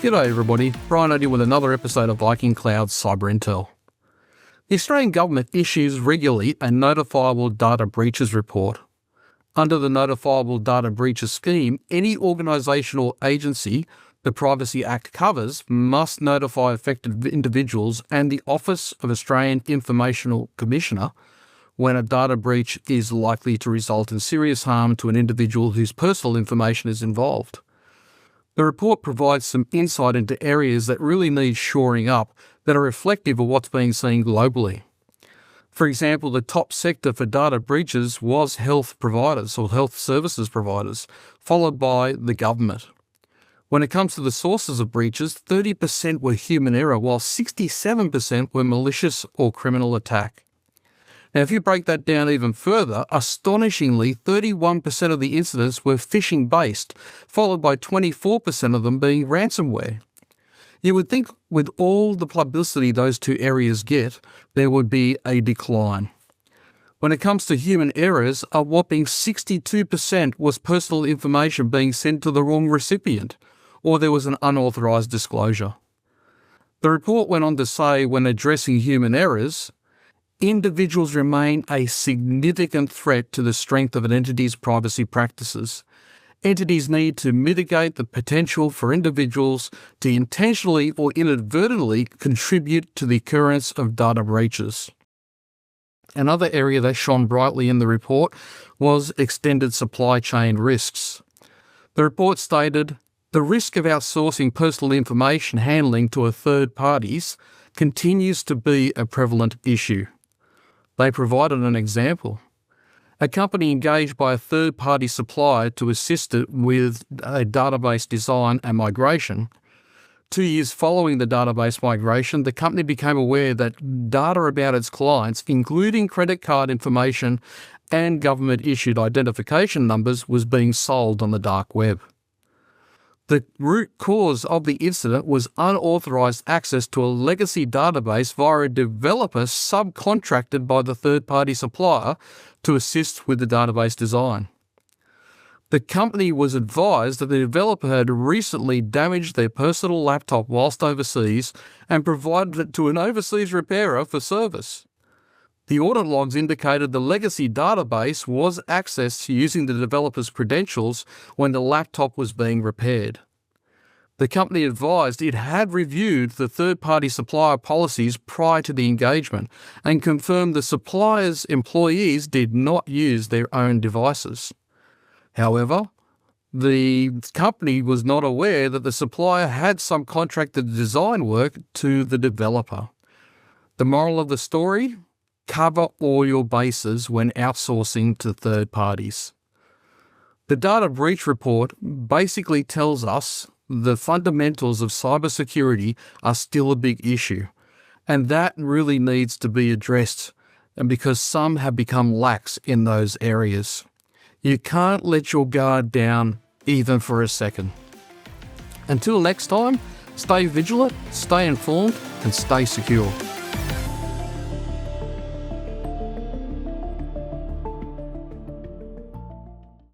G'day everybody, Brian Odian with another episode of VikingCloud CyberIntel. The Australian Government issues regularly a Notifiable Data Breaches report. Under the Notifiable Data Breaches scheme, any organisation or agency the Privacy Act covers must notify affected individuals and the Office of Australian Information Commissioner when a data breach is likely to result in serious harm to an individual whose personal information is involved. The report provides some insight into areas that really need shoring up that are reflective of what's being seen globally. For example, the top sector for data breaches was health providers or health services providers, followed by the government. When it comes to the sources of breaches, 30% were human error, while 67% were malicious or criminal attack. Now, if you break that down even further, astonishingly, 31% of the incidents were phishing-based, followed by 24% of them being ransomware. You would think with all the publicity those two areas get, there would be a decline. When it comes to human errors, a whopping 62% was personal information being sent to the wrong recipient, or there was an unauthorised disclosure. The report went on to say when addressing human errors, individuals remain a significant threat to the strength of an entity's privacy practices. Entities need to mitigate the potential for individuals to intentionally or inadvertently contribute to the occurrence of data breaches. Another area that shone brightly in the report was extended supply chain risks. The report stated, the risk of outsourcing personal information handling to a third parties continues to be a prevalent issue. They provided an example. A company engaged by a third-party supplier to assist it with a database design and migration. 2 years following the database migration, the company became aware that data about its clients, including credit card information and government-issued identification numbers, was being sold on the dark web. The root cause of the incident was unauthorised access to a legacy database via a developer subcontracted by the third-party supplier to assist with the database design. The company was advised that the developer had recently damaged their personal laptop whilst overseas and provided it to an overseas repairer for service. The audit logs indicated the legacy database was accessed using the developer's credentials when the laptop was being repaired. The company advised it had reviewed the third-party supplier policies prior to the engagement and confirmed the supplier's employees did not use their own devices. However, the company was not aware that the supplier had subcontracted design work to the developer. The moral of the story? Cover all your bases when outsourcing to third parties. The data breach report basically tells us the fundamentals of cybersecurity are still a big issue, and that really needs to be addressed, and because some have become lax in those areas. You can't let your guard down even for a second. Until next time, stay vigilant, stay informed, and stay secure.